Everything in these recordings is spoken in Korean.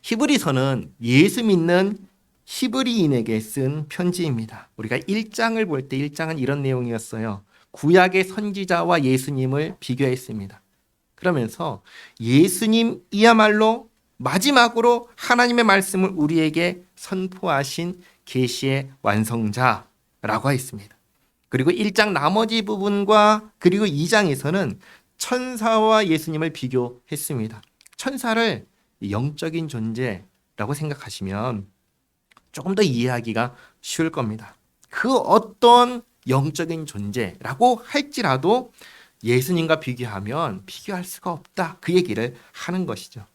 히브리서는 예수 믿는 히브리인에게 쓴 편지입니다. 우리가 1장을 볼 때 1장은 이런 내용이었어요. 구약의 선지자와 예수님을 비교했습니다. 그러면서 예수님이야말로 마지막으로 하나님의 말씀을 우리에게 선포하신 계시의 완성자라고 했습니다. 그리고 1장 나머지 부분과 그리고 2장에서는 천사와 예수님을 비교했습니다. 천사를 영적인 존재라고 생각하시면 조금 더 이해하기가 쉬울 겁니다. 그 어떤 영적인 존재라고 할지라도 예수님과 비교하면 비교할 수가 없다. 그 얘기를 하는 것이죠.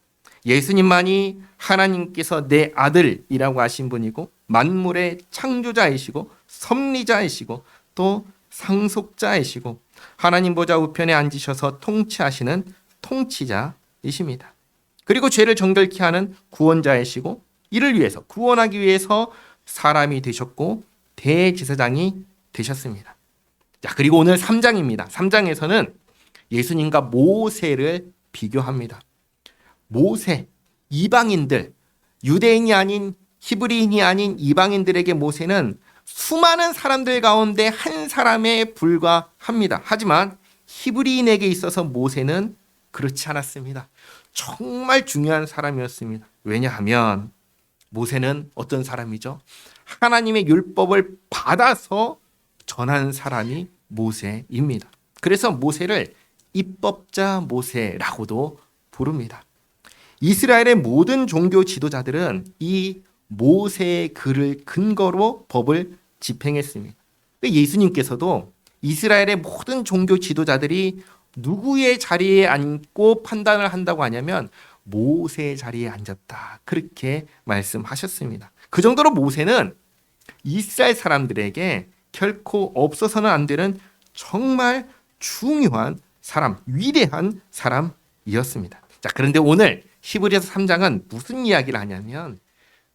예수님만이 하나님께서 내 아들이라고 하신 분이고 만물의 창조자이시고 섭리자이시고 또 상속자이시고 하나님 보좌 우편에 앉으셔서 통치하시는 통치자이십니다. 그리고 죄를 정결케 하는 구원자이시고 이를 위해서 구원하기 위해서 사람이 되셨고 대제사장이 되셨습니다. 자, 그리고 오늘 3장입니다. 3장에서는 예수님과 모세를 비교합니다. 모세, 이방인들, 유대인이 아닌 히브리인이 아닌 이방인들에게 모세는 수많은 사람들 가운데 한 사람에 불과합니다. 하지만 히브리인에게 있어서 모세는 그렇지 않았습니다. 정말 중요한 사람이었습니다. 왜냐하면 모세는 어떤 사람이죠? 하나님의 율법을 받아서 전한 사람이 모세입니다. 그래서 모세를 입법자 모세라고도 부릅니다. 이스라엘의 모든 종교 지도자들은 이 모세의 글을 근거로 법을 집행했습니다. 예수님께서도 이스라엘의 모든 종교 지도자들이 누구의 자리에 앉고 판단을 한다고 하냐면 모세의 자리에 앉았다. 그렇게 말씀하셨습니다. 그 정도로 모세는 이스라엘 사람들에게 결코 없어서는 안 되는 정말 중요한 사람, 위대한 사람이었습니다. 자, 그런데 오늘 히브리서 3장은 무슨 이야기를 하냐면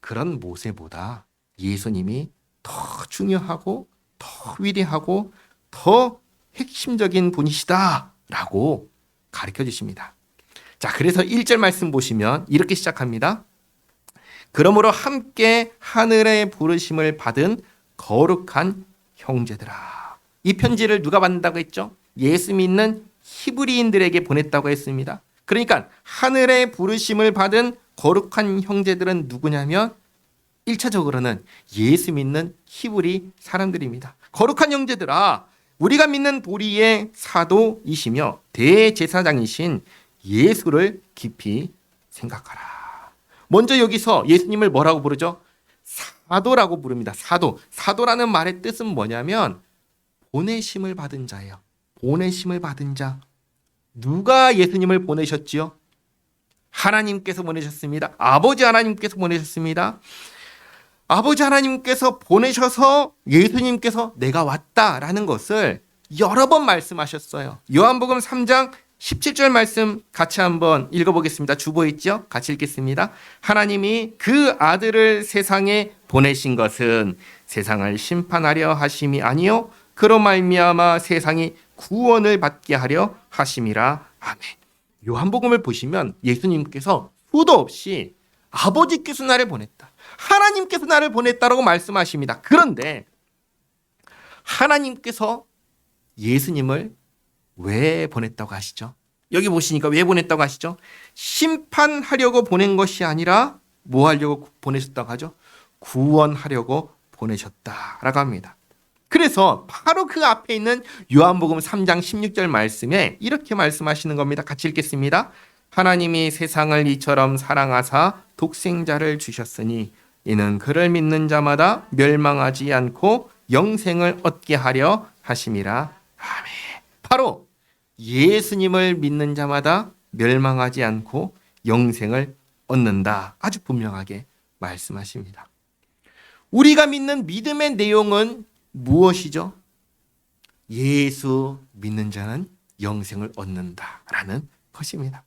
그런 모세보다 예수님이 더 중요하고 더 위대하고 더 핵심적인 분이시다라고 가르쳐 주십니다. 자, 그래서 1절 말씀 보시면 이렇게 시작합니다. 그러므로 함께 하늘의 부르심을 받은 거룩한 형제들아. 이 편지를 누가 받는다고 했죠? 예수 믿는 히브리인들에게 보냈다고 했습니다. 그러니까 하늘의 부르심을 받은 거룩한 형제들은 누구냐면 1차적으로는 예수 믿는 히브리 사람들입니다. 거룩한 형제들아, 우리가 믿는 보리의 사도이시며 대제사장이신 예수를 깊이 생각하라. 먼저 여기서 예수님을 뭐라고 부르죠? 사도라고 부릅니다. 사도. 사도라는 말의 뜻은 뭐냐면 보내심을 받은 자예요. 보내심을 받은 자. 누가 예수님을 보내셨지요? 하나님께서 보내셨습니다. 아버지 하나님께서 보내셨습니다. 아버지 하나님께서 보내셔서 예수님께서 내가 왔다라는 것을 여러 번 말씀하셨어요. 요한복음 3장 17절 말씀 같이 한번 읽어보겠습니다. 주보 있죠? 같이 읽겠습니다. 하나님이 그 아들을 세상에 보내신 것은 세상을 심판하려 하심이 아니요 그로 말미암아 세상이 구원을 받게 하려 하심이라. 아멘. 요한복음을 보시면 예수님께서 수도 없이 아버지께서 나를 보냈다. 하나님께서 나를 보냈다라고 말씀하십니다. 그런데 하나님께서 예수님을 왜 보냈다고 하시죠? 여기 보시니까 왜 보냈다고 하시죠? 심판하려고 보낸 것이 아니라 뭐 하려고 보내셨다고 하죠? 구원하려고 보내셨다라고 합니다. 그래서 바로 그 앞에 있는 요한복음 3장 16절 말씀에 이렇게 말씀하시는 겁니다. 같이 읽겠습니다. 하나님이 세상을 이처럼 사랑하사 독생자를 주셨으니 이는 그를 믿는 자마다 멸망하지 않고 영생을 얻게 하려 하심이라. 아멘. 바로 예수님을 믿는 자마다 멸망하지 않고 영생을 얻는다. 아주 분명하게 말씀하십니다. 우리가 믿는 믿음의 내용은 무엇이죠? 예수 믿는 자는 영생을 얻는다라는 것입니다.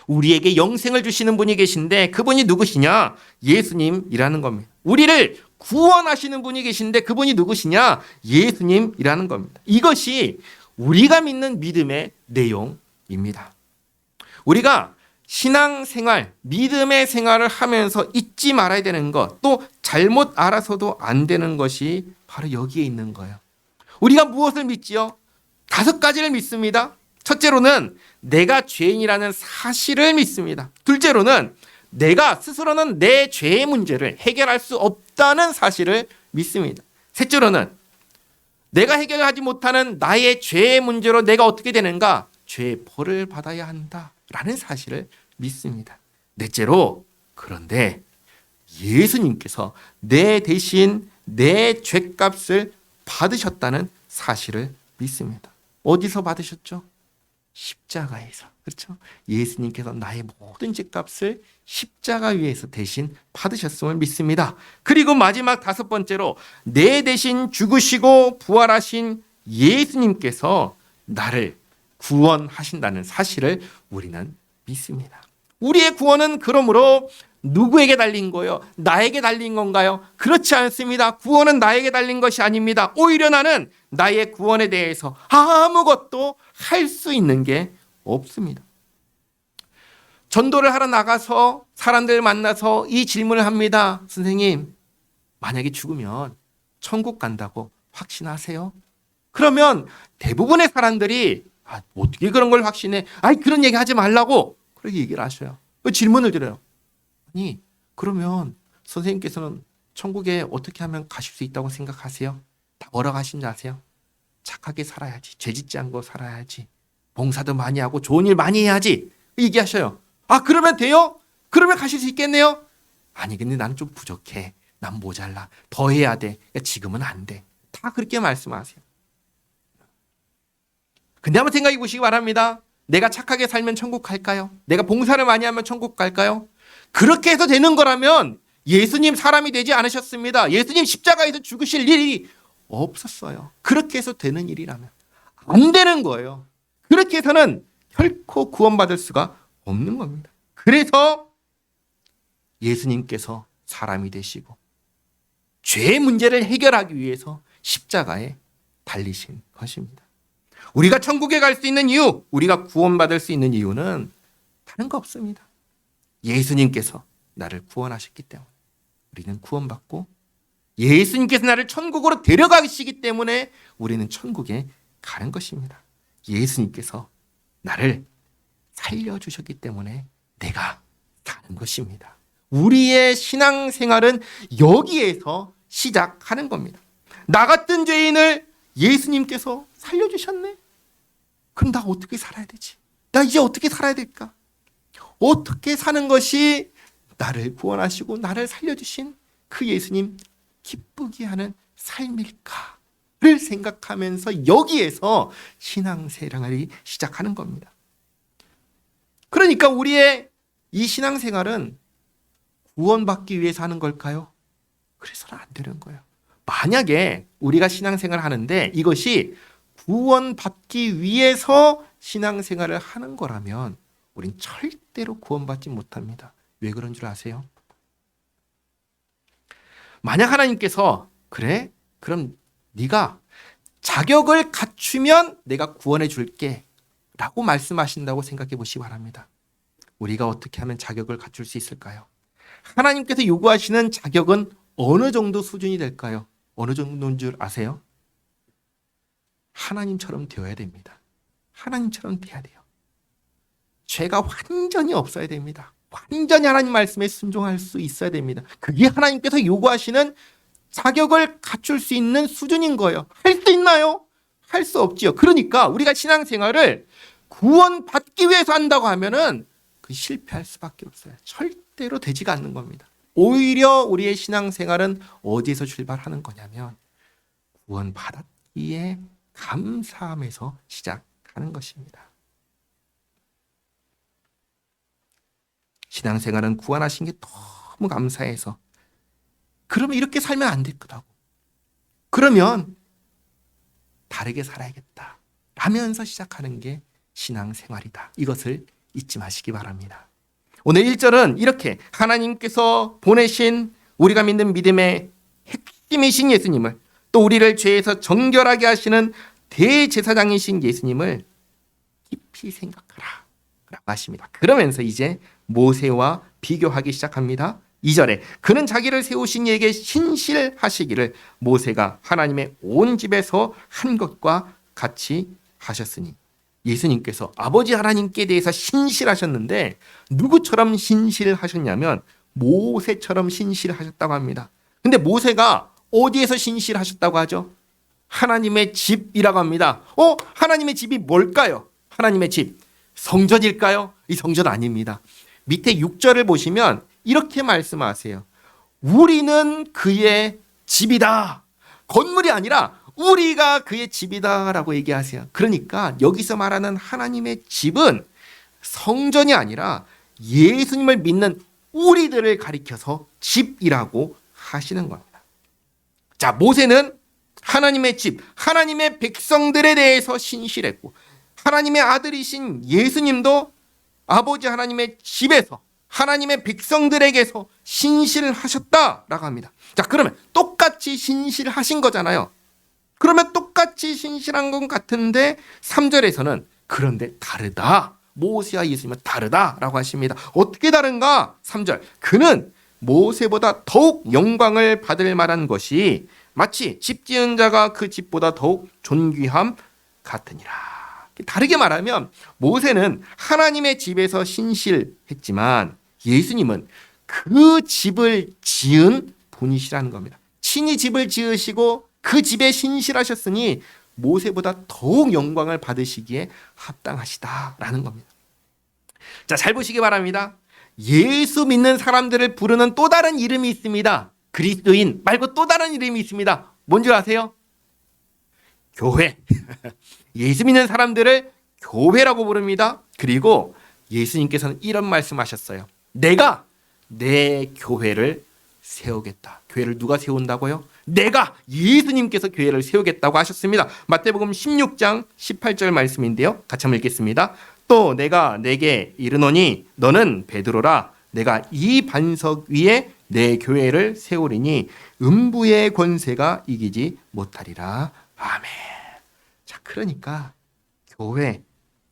우리에게 영생을 주시는 분이 계신데 그분이 누구시냐? 예수님이라는 겁니다. 우리를 구원하시는 분이 계신데 그분이 누구시냐? 예수님이라는 겁니다. 이것이 우리가 믿는 믿음의 내용입니다. 우리가 신앙생활, 믿음의 생활을 하면서 잊지 말아야 되는 것, 또 잘못 알아서도 안 되는 것이 바로 여기에 있는 거예요. 우리가 무엇을 믿지요? 5가지를 믿습니다. 첫째로는 내가 죄인이라는 사실을 믿습니다. 둘째로는 내가 스스로는 내 죄의 문제를 해결할 수 없다는 사실을 믿습니다. 셋째로는 내가 해결하지 못하는 나의 죄의 문제로 내가 어떻게 되는가? 죄의 벌을 받아야 한다라는 사실을 믿습니다. 넷째로, 그런데 예수님께서 내 대신 내 죄값을 받으셨다는 사실을 믿습니다. 어디서 받으셨죠? 십자가에서. 그렇죠? 예수님께서 나의 모든 죄값을 십자가 위에서 대신 받으셨음을 믿습니다. 그리고 마지막 5번째로, 내 대신 죽으시고 부활하신 예수님께서 나를 구원하신다는 사실을 우리는 믿습니다. 우리의 구원은 그러므로 누구에게 달린 거예요? 나에게 달린 건가요? 그렇지 않습니다. 구원은 나에게 달린 것이 아닙니다. 오히려 나는 나의 구원에 대해서 아무것도 할 수 있는 게 없습니다. 전도를 하러 나가서 사람들 만나서 이 질문을 합니다. 선생님, 만약에 죽으면 천국 간다고 확신하세요? 그러면 대부분의 사람들이 어떻게 그런 걸 확신해? 그런 얘기 하지 말라고 그렇게 얘기를 하셔요. 질문을 드려요. 아니, 그러면 선생님께서는 천국에 어떻게 하면 가실 수 있다고 생각하세요? 다 뭐라고 하신지 아세요? 착하게 살아야지. 죄 짓지 않고 살아야지. 봉사도 많이 하고 좋은 일 많이 해야지. 얘기하셔요. 그러면 돼요? 그러면 가실 수 있겠네요? 아니, 근데 나는 좀 부족해. 난 모자라. 더 해야 돼. 지금은 안 돼. 다 그렇게 말씀하세요. 근데 한번 생각해 보시기 바랍니다. 내가 착하게 살면 천국 갈까요? 내가 봉사를 많이 하면 천국 갈까요? 그렇게 해서 되는 거라면 예수님 사람이 되지 않으셨습니다. 예수님 십자가에서 죽으실 일이 없었어요. 그렇게 해서 되는 일이라면 안 되는 거예요. 그렇게 해서는 결코 구원받을 수가 없는 겁니다. 그래서 예수님께서 사람이 되시고 죄의 문제를 해결하기 위해서 십자가에 달리신 것입니다. 우리가 천국에 갈 수 있는 이유, 우리가 구원받을 수 있는 이유는 다른 거 없습니다. 예수님께서 나를 구원하셨기 때문에 우리는 구원받고, 예수님께서 나를 천국으로 데려가시기 때문에 우리는 천국에 가는 것입니다. 예수님께서 나를 살려주셨기 때문에 내가 사는 것입니다. 우리의 신앙생활은 여기에서 시작하는 겁니다. 나 같은 죄인을 예수님께서 살려주셨네? 그럼 나 어떻게 살아야 되지? 나 이제 어떻게 살아야 될까? 어떻게 사는 것이 나를 구원하시고 나를 살려주신 그 예수님 기쁘게 하는 삶일까를 생각하면서 여기에서 신앙생활이 시작하는 겁니다. 그러니까 우리의 이 신앙생활은 구원받기 위해서 하는 걸까요? 그래서는 안 되는 거예요. 만약에 우리가 신앙생활을 하는데 이것이 구원받기 위해서 신앙생활을 하는 거라면 우린 절대로 구원받지 못합니다. 왜 그런 줄 아세요? 만약 하나님께서 그래? 그럼 네가 자격을 갖추면 내가 구원해 줄게 라고 말씀하신다고 생각해 보시기 바랍니다. 우리가 어떻게 하면 자격을 갖출 수 있을까요? 하나님께서 요구하시는 자격은 어느 정도 수준이 될까요? 어느 정도인 줄 아세요? 하나님처럼 되어야 됩니다. 하나님처럼 돼야 돼요. 죄가 완전히 없어야 됩니다. 완전히 하나님 말씀에 순종할 수 있어야 됩니다. 그게 하나님께서 요구하시는 자격을 갖출 수 있는 수준인 거예요. 할 수 있나요? 할 수 없지요. 그러니까 우리가 신앙생활을 구원받기 위해서 한다고 하면은 그 실패할 수밖에 없어요. 절대로 되지가 않는 겁니다. 오히려 우리의 신앙생활은 어디에서 출발하는 거냐면 구원받았기에 감사함에서 시작하는 것입니다. 신앙생활은 구원하신 게 너무 감사해서 그러면 이렇게 살면 안 될 거라고. 그러면 다르게 살아야겠다 라면서 시작하는 게 신앙생활이다. 이것을 잊지 마시기 바랍니다. 오늘 1절은 이렇게 하나님께서 보내신 우리가 믿는 믿음의 핵심이신 예수님을, 또 우리를 죄에서 정결하게 하시는 대제사장이신 예수님을 깊이 생각하라 라고 하십니다. 그러면서 이제 모세와 비교하기 시작합니다. 2절에 그는 자기를 세우신 이에게 신실하시기를 모세가 하나님의 온 집에서 한 것과 같이 하셨으니, 예수님께서 아버지 하나님께 대해서 신실하셨는데 누구처럼 신실하셨냐면 모세처럼 신실하셨다고 합니다. 근데 모세가 어디에서 신실하셨다고 하죠? 하나님의 집이라고 합니다. 하나님의 집이 뭘까요? 하나님의 집 성전일까요? 이 성전 아닙니다. 밑에 6절을 보시면 이렇게 말씀하세요. 우리는 그의 집이다. 건물이 아니라 우리가 그의 집이다 라고 얘기하세요. 그러니까 여기서 말하는 하나님의 집은 성전이 아니라 예수님을 믿는 우리들을 가리켜서 집이라고 하시는 겁니다. 자, 모세는 하나님의 집, 하나님의 백성들에 대해서 신실했고, 하나님의 아들이신 예수님도 아버지 하나님의 집에서 하나님의 백성들에게서 신실하셨다라고 합니다. 자, 그러면 똑같이 신실하신 거잖아요. 그러면 똑같이 신실한 것 같은데 3절에서는 그런데 다르다. 모세와 예수님은 다르다라고 하십니다. 어떻게 다른가? 3절. 그는 모세보다 더욱 영광을 받을 만한 것이 마치 집 지은 자가 그 집보다 더욱 존귀함 같으니라. 다르게 말하면 모세는 하나님의 집에서 신실했지만 예수님은 그 집을 지은 분이시라는 겁니다. 친히 집을 지으시고 그 집에 신실하셨으니 모세보다 더욱 영광을 받으시기에 합당하시다라는 겁니다. 자, 잘 보시기 바랍니다. 예수 믿는 사람들을 부르는 또 다른 이름이 있습니다. 그리스도인 말고 또 다른 이름이 있습니다. 뭔지 아세요? 교회. 예수 믿는 사람들을 교회라고 부릅니다. 그리고 예수님께서는 이런 말씀하셨어요. 내가 내 교회를 세우겠다. 교회를 누가 세운다고요? 내가, 예수님께서 교회를 세우겠다고 하셨습니다. 마태복음 16장 18절 말씀인데요. 같이 한번 읽겠습니다. 또 내가 내게 이르노니 너는 베드로라. 내가 이 반석 위에 내 교회를 세우리니 음부의 권세가 이기지 못하리라. 아멘. 자, 그러니까 교회,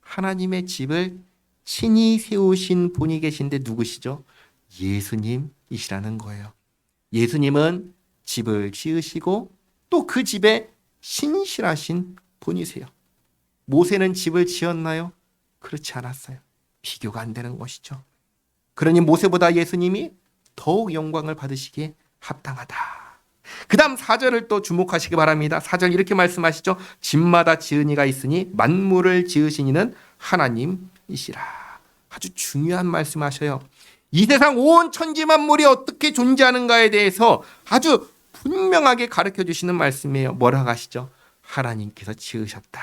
하나님의 집을 친히 세우신 분이 계신데 누구시죠? 예수님이시라는 거예요. 예수님은 집을 지으시고 또 그 집에 신실하신 분이세요. 모세는 집을 지었나요? 그렇지 않았어요. 비교가 안 되는 것이죠. 그러니 모세보다 예수님이 더욱 영광을 받으시기에 합당하다. 그 다음 4절을 또 주목하시기 바랍니다. 4절 이렇게 말씀하시죠. 집마다 지은 이가 있으니 만물을 지으신 이는 하나님이시라. 아주 중요한 말씀하셔요. 이 세상 온 천지 만물이 어떻게 존재하는가에 대해서 아주 분명하게 가르쳐 주시는 말씀이에요. 뭐라고 하시죠? 하나님께서 지으셨다.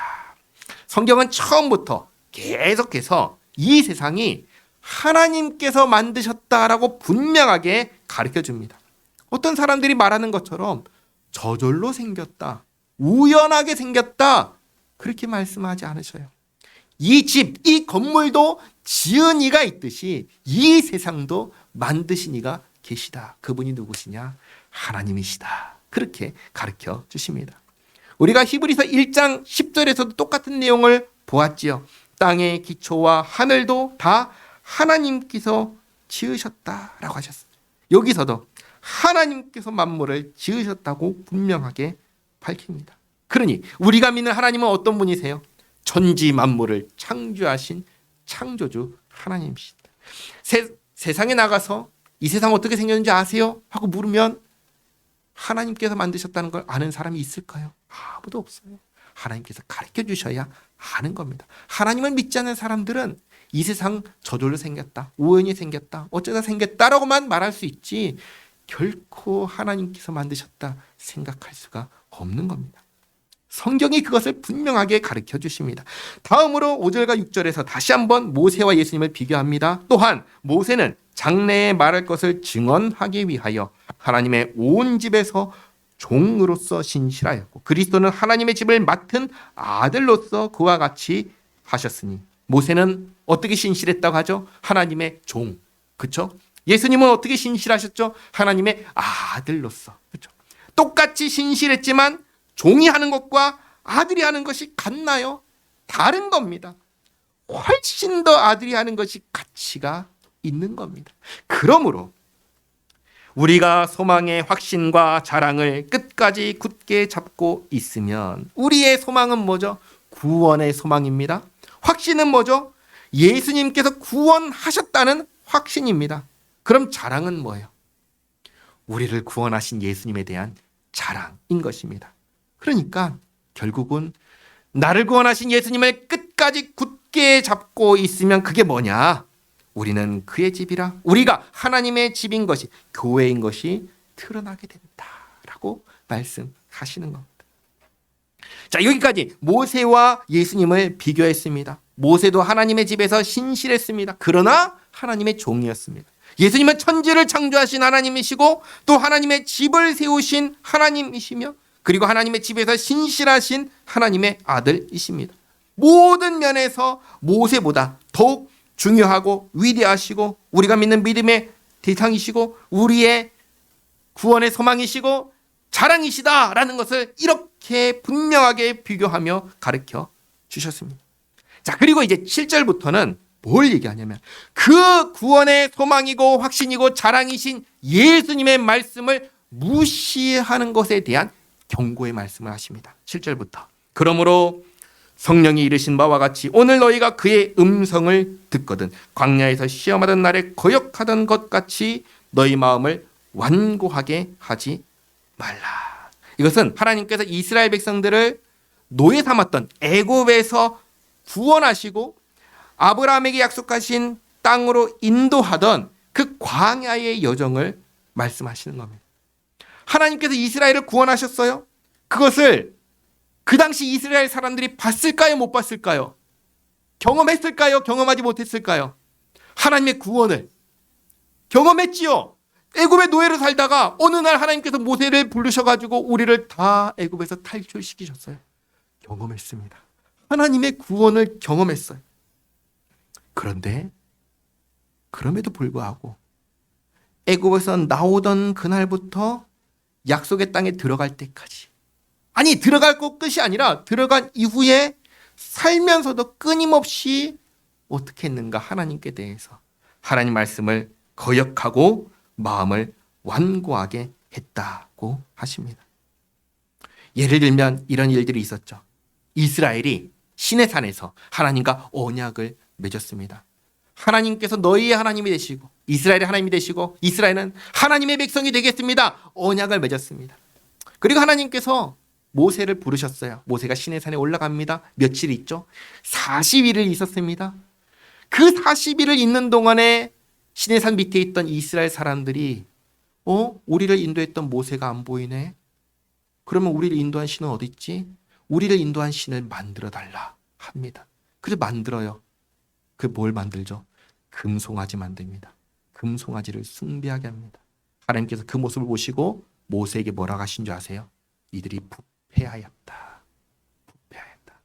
성경은 처음부터 계속해서 이 세상이 하나님께서 만드셨다라고 분명하게 가르쳐 줍니다. 어떤 사람들이 말하는 것처럼 저절로 생겼다, 우연하게 생겼다, 그렇게 말씀하지 않으셔요. 이 집, 이 건물도 지은 이가 있듯이 이 세상도 만드신 이가 계시다. 그분이 누구시냐? 하나님이시다. 그렇게 가르쳐 주십니다. 우리가 히브리서 1장 10절에서도 똑같은 내용을 보았지요. 땅의 기초와 하늘도 다 하나님께서 지으셨다라고 하셨어요. 여기서도 하나님께서 만물을 지으셨다고 분명하게 밝힙니다. 그러니 우리가 믿는 하나님은 어떤 분이세요? 천지 만물을 창조하신 창조주 하나님이시다. 세상에 나가서 이 세상 어떻게 생겼는지 아세요? 하고 물으면 하나님께서 만드셨다는 걸 아는 사람이 있을까요? 아무도 없어요. 하나님께서 가르쳐 주셔야 아는 겁니다. 하나님을 믿지 않는 사람들은 이 세상 저절로 생겼다, 우연히 생겼다, 어쩌다 생겼다라고만 말할 수 있지 결코 하나님께서 만드셨다 생각할 수가 없는 겁니다. 성경이 그것을 분명하게 가르쳐 주십니다. 다음으로 5절과 6절에서 다시 한번 모세와 예수님을 비교합니다. 또한 모세는 장래에 말할 것을 증언하기 위하여 하나님의 온 집에서 종으로서 신실하였고 그리스도는 하나님의 집을 맡은 아들로서 그와 같이 하셨으니, 모세는 어떻게 신실했다고 하죠? 하나님의 종. 그렇죠? 예수님은 어떻게 신실하셨죠? 하나님의 아들로서. 그렇죠? 똑같이 신실했지만 종이 하는 것과 아들이 하는 것이 같나요? 다른 겁니다. 훨씬 더 아들이 하는 것이 가치가 있는 겁니다. 그러므로 우리가 소망의 확신과 자랑을 끝까지 굳게 잡고 있으면 우리의 소망은 뭐죠? 구원의 소망입니다. 확신은 뭐죠? 예수님께서 구원하셨다는 확신입니다. 그럼 자랑은 뭐예요? 우리를 구원하신 예수님에 대한 자랑인 것입니다. 그러니까 결국은 나를 구원하신 예수님을 끝까지 굳게 잡고 있으면 그게 뭐냐? 우리는 그의 집이라, 우리가 하나님의 집인 것이, 교회인 것이 드러나게 된다라고 말씀하시는 겁니다. 자, 여기까지 모세와 예수님을 비교했습니다. 모세도 하나님의 집에서 신실했습니다. 그러나 하나님의 종이었습니다. 예수님은 천지를 창조하신 하나님이시고 또 하나님의 집을 세우신 하나님이시며 그리고 하나님의 집에서 신실하신 하나님의 아들이십니다. 모든 면에서 모세보다 더욱 중요하고 위대하시고 우리가 믿는 믿음의 대상이시고 우리의 구원의 소망이시고 자랑이시다라는 것을 이렇게 분명하게 비교하며 가르쳐 주셨습니다. 자, 그리고 이제 7절부터는 뭘 얘기하냐면 그 구원의 소망이고 확신이고 자랑이신 예수님의 말씀을 무시하는 것에 대한 경고의 말씀을 하십니다. 7절부터 그러므로 성령이 이르신 바와 같이 오늘 너희가 그의 음성을 듣거든 광야에서 시험하던 날에 거역하던 것 같이 너희 마음을 완고하게 하지 말라. 이것은 하나님께서 이스라엘 백성들을 노예 삼았던 애굽에서 구원하시고 아브라함에게 약속하신 땅으로 인도하던 그 광야의 여정을 말씀하시는 겁니다. 하나님께서 이스라엘을 구원하셨어요. 그것을 그 당시 이스라엘 사람들이 봤을까요? 못 봤을까요? 경험했을까요? 경험하지 못했을까요? 하나님의 구원을 경험했지요. 애굽의 노예로 살다가 어느 날 하나님께서 모세를 부르셔가지고 우리를 다 애굽에서 탈출시키셨어요. 경험했습니다. 하나님의 구원을 경험했어요. 그런데 그럼에도 불구하고 애굽에서 나오던 그날부터 약속의 땅에 들어갈 때까지, 아니 들어갈 것 끝이 아니라 들어간 이후에 살면서도 끊임없이 어떻게 했는가? 하나님께 대해서 하나님 말씀을 거역하고 마음을 완고하게 했다고 하십니다. 예를 들면 이런 일들이 있었죠. 이스라엘이 시내산에서 하나님과 언약을 맺었습니다. 하나님께서 너희의 하나님이 되시고 이스라엘의 하나님이 되시고 이스라엘은 하나님의 백성이 되겠습니다. 언약을 맺었습니다. 그리고 하나님께서 모세를 부르셨어요. 모세가 시내산에 올라갑니다. 며칠 있죠? 40일을 있었습니다. 그 40일을 있는 동안에 시내산 밑에 있던 이스라엘 사람들이 우리를 인도했던 모세가 안 보이네. 그러면 우리를 인도한 신은 어디 있지? 우리를 인도한 신을 만들어 달라 합니다. 그래서 만들어요. 그 뭘 만들죠? 금송아지 만듭니다. 금송아지를 숭배하게 합니다. 하나님께서 그 모습을 보시고 모세에게 뭐라고 하신 줄 아세요? 이들이 부패하였다. 부패하였다.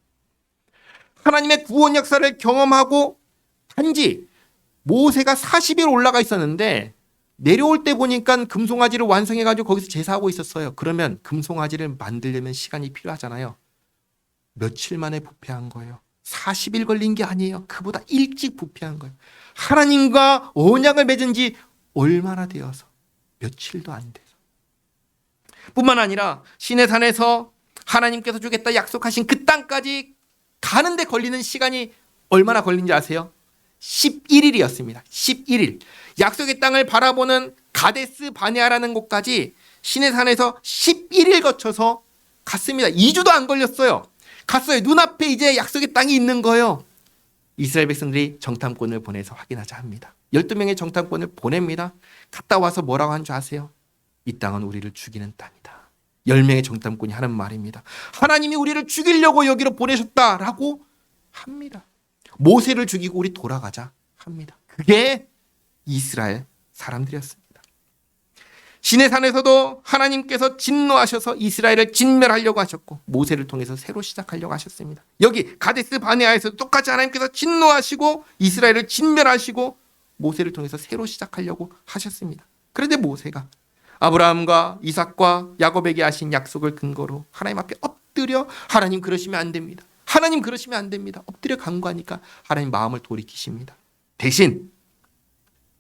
하나님의 구원 역사를 경험하고 단지 모세가 40일 올라가 있었는데 내려올 때 보니까 금송아지를 완성해가지고 거기서 제사하고 있었어요. 그러면 금송아지를 만들려면 시간이 필요하잖아요. 며칠 만에 부패한 거예요. 40일 걸린 게 아니에요. 그보다 일찍 부패한 거예요. 하나님과 언약을 맺은 지 얼마나 되어서 며칠도 안 돼서. 뿐만 아니라 시내산에서 하나님께서 주겠다 약속하신 그 땅까지 가는데 걸리는 시간이 얼마나 걸린지 아세요? 11일이었습니다. 11일. 약속의 땅을 바라보는 가데스 바네아라는 곳까지 시내산에서 11일 거쳐서 갔습니다. 2주도 안 걸렸어요. 갔어요. 눈앞에 이제 약속의 땅이 있는 거예요. 이스라엘 백성들이 정탐꾼을 보내서 확인하자 합니다. 12명의 정탐꾼을 보냅니다. 갔다 와서 뭐라고 한 줄 아세요? 이 땅은 우리를 죽이는 땅이다. 10명의 정탐꾼이 하는 말입니다. 하나님이 우리를 죽이려고 여기로 보내셨다라고 합니다. 모세를 죽이고 우리 돌아가자 합니다. 그게 이스라엘 사람들이었습니다. 시내산에서도 하나님께서 진노하셔서 이스라엘을 진멸하려고 하셨고 모세를 통해서 새로 시작하려고 하셨습니다. 여기 가데스 바네아에서도 똑같이 하나님께서 진노하시고 이스라엘을 진멸하시고 모세를 통해서 새로 시작하려고 하셨습니다. 그런데 모세가 아브라함과 이삭과 야곱에게 하신 약속을 근거로 하나님 앞에 엎드려 하나님 그러시면 안 됩니다. 하나님 그러시면 안 됩니다. 엎드려 간구하니까 하나님 마음을 돌이키십니다. 대신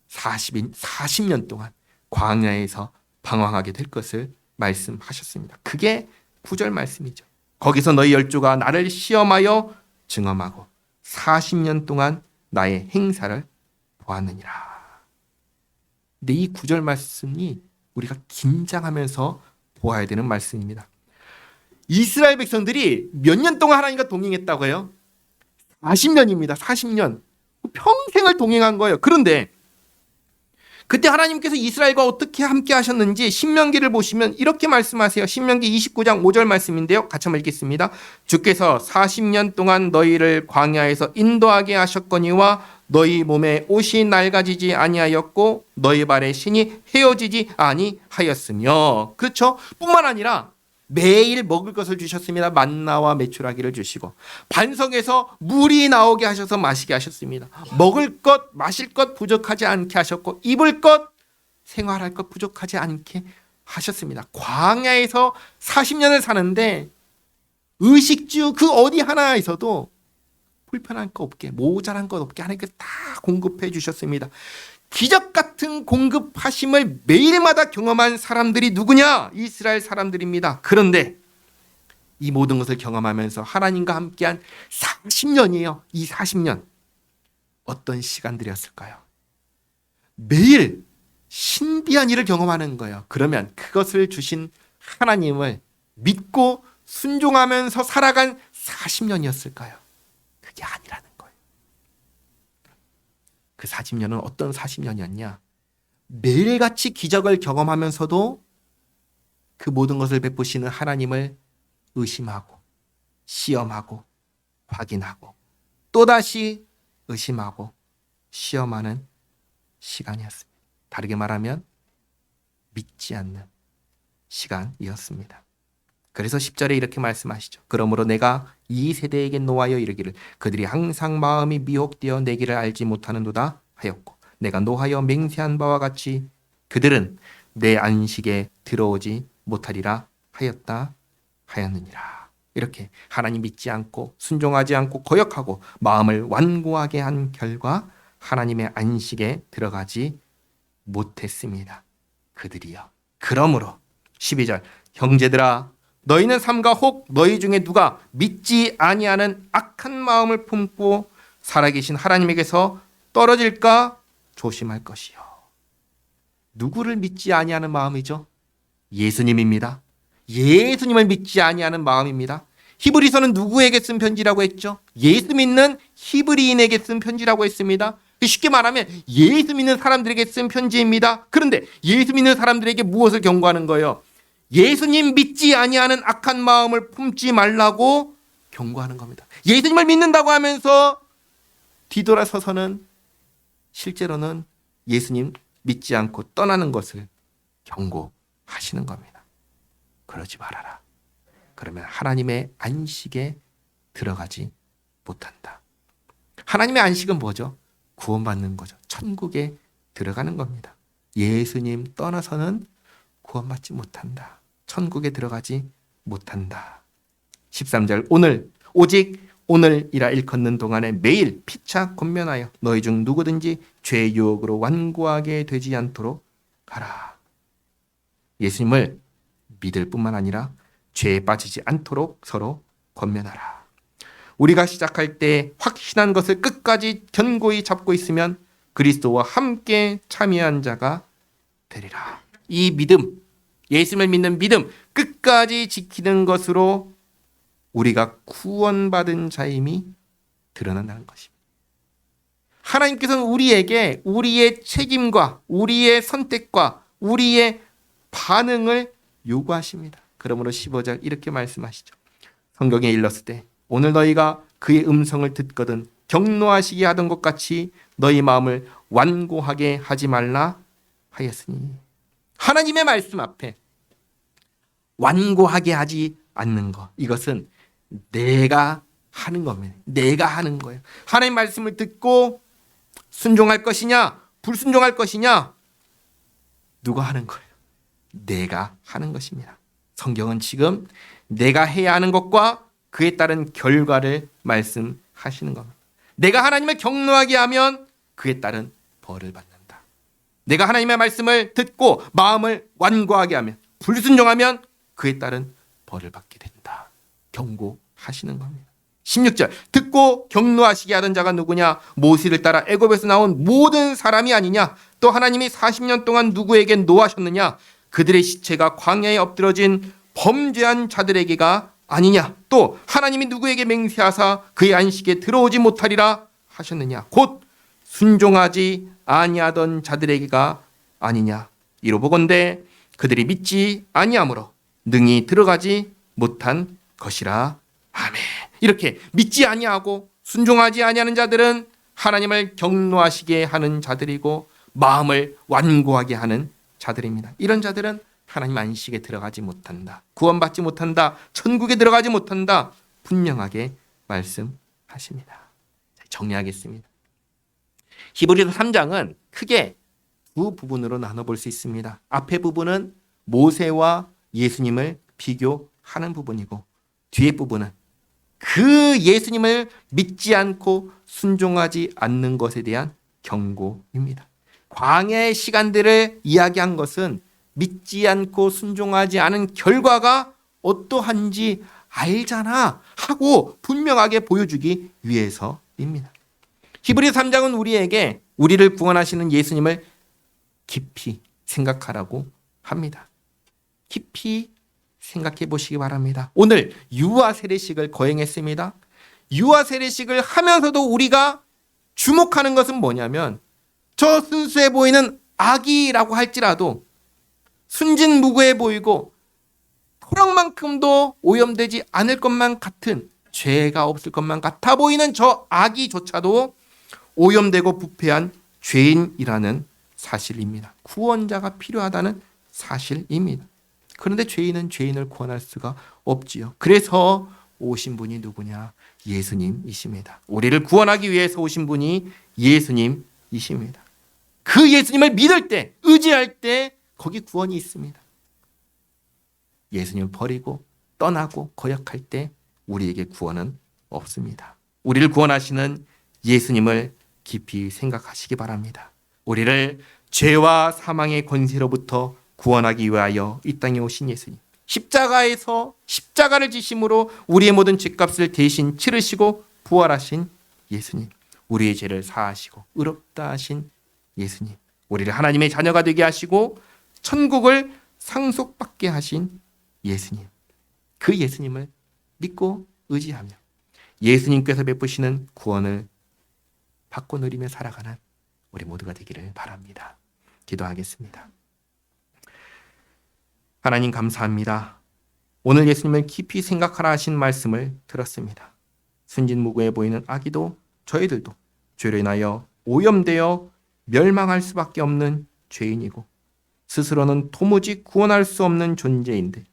40년 동안 광야에서 방황하게 될 것을 말씀하셨습니다. 그게 9절 말씀이죠. 거기서 너희 열조가 나를 시험하여 증험하고 40년 동안 나의 행사를 보았느니라. 근데 이 9절 말씀이 우리가 긴장하면서 보아야 되는 말씀입니다. 이스라엘 백성들이 몇 년 동안 하나님과 동행했다고 해요? 40년입니다. 40년. 평생을 동행한 거예요. 그런데 그때 하나님께서 이스라엘과 어떻게 함께 하셨는지 신명기를 보시면 이렇게 말씀하세요. 신명기 29장 5절 말씀인데요. 같이 한번 읽겠습니다. 주께서 40년 동안 너희를 광야에서 인도하게 하셨거니와 너희 몸에 옷이 낡아지지 아니하였고 너희 발에 신이 헤어지지 아니하였으며. 그렇죠? 뿐만 아니라 매일 먹을 것을 주셨습니다. 만나와 메추라기를 주시고 반석에서 물이 나오게 하셔서 마시게 하셨습니다. 먹을 것, 마실 것 부족하지 않게 하셨고 입을 것, 생활할 것 부족하지 않게 하셨습니다. 광야에서 40년을 사는데 의식주 그 어디 하나에서도 불편한 것 없게, 모자란 것 없게 하나님께서 다 공급해 주셨습니다. 기적 같은 공급하심을 매일마다 경험한 사람들이 누구냐? 이스라엘 사람들입니다. 그런데 이 모든 것을 경험하면서 하나님과 함께한 40년이에요. 이 40년 어떤 시간들이었을까요? 매일 신비한 일을 경험하는 거예요. 그러면 그것을 주신 하나님을 믿고 순종하면서 살아간 40년이었을까요? 그게 아니라는 거예요. 그 40년은 어떤 40년이었냐? 매일같이 기적을 경험하면서도 그 모든 것을 베푸시는 하나님을 의심하고 시험하고 확인하고 또다시 의심하고 시험하는 시간이었습니다. 다르게 말하면 믿지 않는 시간이었습니다. 그래서 10절에 이렇게 말씀하시죠. 그러므로 내가 이 세대에게 노하여 이르기를 그들이 항상 마음이 미혹되어 내 길을 알지 못하는도다 하였고 내가 노하여 맹세한 바와 같이 그들은 내 안식에 들어오지 못하리라 하였느니라. 이렇게 하나님 믿지 않고 순종하지 않고 거역하고 마음을 완고하게 한 결과 하나님의 안식에 들어가지 못했습니다. 그들이요. 그러므로 12절 형제들아 너희는 삼가 혹 너희 중에 누가 믿지 아니하는 악한 마음을 품고 살아계신 하나님에게서 떨어질까 조심할 것이요. 누구를 믿지 아니하는 마음이죠? 예수님입니다. 예수님을 믿지 아니하는 마음입니다. 히브리서는 누구에게 쓴 편지라고 했죠? 예수 믿는 히브리인에게 쓴 편지라고 했습니다. 쉽게 말하면 예수 믿는 사람들에게 쓴 편지입니다. 그런데 예수 믿는 사람들에게 무엇을 경고하는 거예요? 예수님 믿지 아니하는 악한 마음을 품지 말라고 경고하는 겁니다. 예수님을 믿는다고 하면서 뒤돌아서서는 실제로는 예수님 믿지 않고 떠나는 것을 경고하시는 겁니다. 그러지 말아라. 그러면 하나님의 안식에 들어가지 못한다. 하나님의 안식은 뭐죠? 구원받는 거죠. 천국에 들어가는 겁니다. 예수님 떠나서는 구원받지 못한다. 천국에 들어가지 못한다. 13절 오직 오늘이라 일컫는 동안에 매일 피차 권면하여 너희 중 누구든지 죄의 유혹으로 완고하게 되지 않도록 하라. 예수님을 믿을 뿐만 아니라 죄에 빠지지 않도록 서로 권면하라. 우리가 시작할 때 확신한 것을 끝까지 견고히 잡고 있으면 그리스도와 함께 참여한 자가 되리라. 이 믿음, 예수님을 믿는 믿음, 끝까지 지키는 것으로 우리가 구원받은 자임이 드러난다는 것입니다. 하나님께서는 우리에게 우리의 책임과 우리의 선택과 우리의 반응을 요구하십니다. 그러므로 15절 이렇게 말씀하시죠. 성경에 일렀을 때 오늘 너희가 그의 음성을 듣거든 경노하시게 하던 것 같이 너희 마음을 완고하게 하지 말라 하였으니. 하나님의 말씀 앞에 완고하게 하지 않는 것, 이것은 내가 하는 겁니다. 내가 하는 거예요. 하나님 말씀을 듣고 순종할 것이냐 불순종할 것이냐 누가 하는 거예요? 내가 하는 것입니다. 성경은 지금 내가 해야 하는 것과 그에 따른 결과를 말씀하시는 겁니다. 내가 하나님을 경노하게 하면 그에 따른 벌을 받는다. 내가 하나님의 말씀을 듣고 마음을 완고하게 하면, 불순종하면 그에 따른 벌을 받게 된다. 경고하시는 겁니다. 16절, 듣고 경노하시게 하던 자가 누구냐? 모세를 따라 애굽에서 나온 모든 사람이 아니냐? 또 하나님이 40년 동안 누구에게 노하셨느냐? 그들의 시체가 광야에 엎드러진 범죄한 자들에게가 아니냐? 또 하나님이 누구에게 맹세하사 그의 안식에 들어오지 못하리라 하셨느냐? 곧 순종하지 아니하던 자들에게가 아니냐? 이로 보건대 그들이 믿지 아니하므로 능히 들어가지 못한 것이라. 아멘. 이렇게 믿지 아니하고 순종하지 아니하는 자들은 하나님을 경노하시게 하는 자들이고 마음을 완고하게 하는 자들입니다. 이런 자들은 하나님 안식에 들어가지 못한다. 구원받지 못한다. 천국에 들어가지 못한다. 분명하게 말씀하십니다. 정리하겠습니다. 히브리서 3장은 크게 두 부분으로 나눠볼 수 있습니다. 앞에 부분은 모세와 예수님을 비교하는 부분이고, 뒤에 부분은 그 예수님을 믿지 않고 순종하지 않는 것에 대한 경고입니다. 광야의 시간들을 이야기한 것은 믿지 않고 순종하지 않은 결과가 어떠한지 알잖아 하고 분명하게 보여주기 위해서입니다. 히브리서 3장은 우리를 구원하시는 예수님을 깊이 생각하라고 합니다. 깊이 생각해 보시기 바랍니다. 오늘 유아 세례식을 거행했습니다. 유아 세례식을 하면서도 우리가 주목하는 것은 뭐냐면, 저 순수해 보이는 아기라고 할지라도 순진무구해 보이고 토랑만큼도 오염되지 않을 것만 같은, 죄가 없을 것만 같아 보이는 저 아기조차도 오염되고 부패한 죄인이라는 사실입니다. 구원자가 필요하다는 사실입니다. 그런데 죄인은 죄인을 구원할 수가 없지요. 그래서 오신 분이 누구냐? 예수님이십니다. 우리를 구원하기 위해서 오신 분이 예수님이십니다. 그 예수님을 믿을 때, 의지할 때 거기 구원이 있습니다. 예수님을 버리고 떠나고 거역할 때 우리에게 구원은 없습니다. 우리를 구원하시는 예수님을 깊이 생각하시기 바랍니다. 우리를 죄와 사망의 권세로부터 구원하기 위하여 이 땅에 오신 예수님, 십자가에서 십자가를 지심으로 우리의 모든 죄값을 대신 치르시고 부활하신 예수님, 우리의 죄를 사하시고 의롭다 하신 예수님, 우리를 하나님의 자녀가 되게 하시고 천국을 상속받게 하신 예수님, 그 예수님을 믿고 의지하며 예수님께서 베푸시는 구원을 받고 누리며 살아가는 우리 모두가 되기를 바랍니다. 기도하겠습니다. 하나님 감사합니다. 오늘 예수님을 깊이 생각하라 하신 말씀을 들었습니다. 순진무구해 보이는 아기도 저희들도 죄로 인하여 오염되어 멸망할 수밖에 없는 죄인이고 스스로는 도무지 구원할 수 없는 존재인데,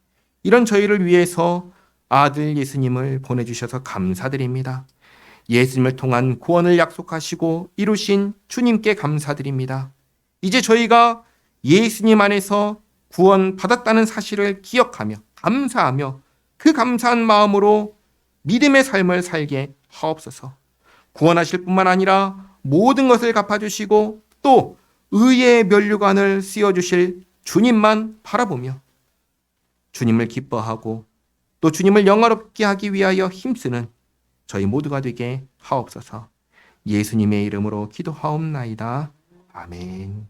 이런 저희를 위해서 아들 예수님을 보내주셔서 감사드립니다. 예수님을 통한 구원을 약속하시고 이루신 주님께 감사드립니다. 이제 저희가 예수님 안에서 구원받았다는 사실을 기억하며 감사하며 그 감사한 마음으로 믿음의 삶을 살게 하옵소서. 구원하실 뿐만 아니라 모든 것을 갚아주시고 또 의의 면류관을 씌워주실 주님만 바라보며 주님을 기뻐하고 또 주님을 영화롭게 하기 위하여 힘쓰는 저희 모두가 되게 하옵소서. 예수님의 이름으로 기도하옵나이다. 아멘.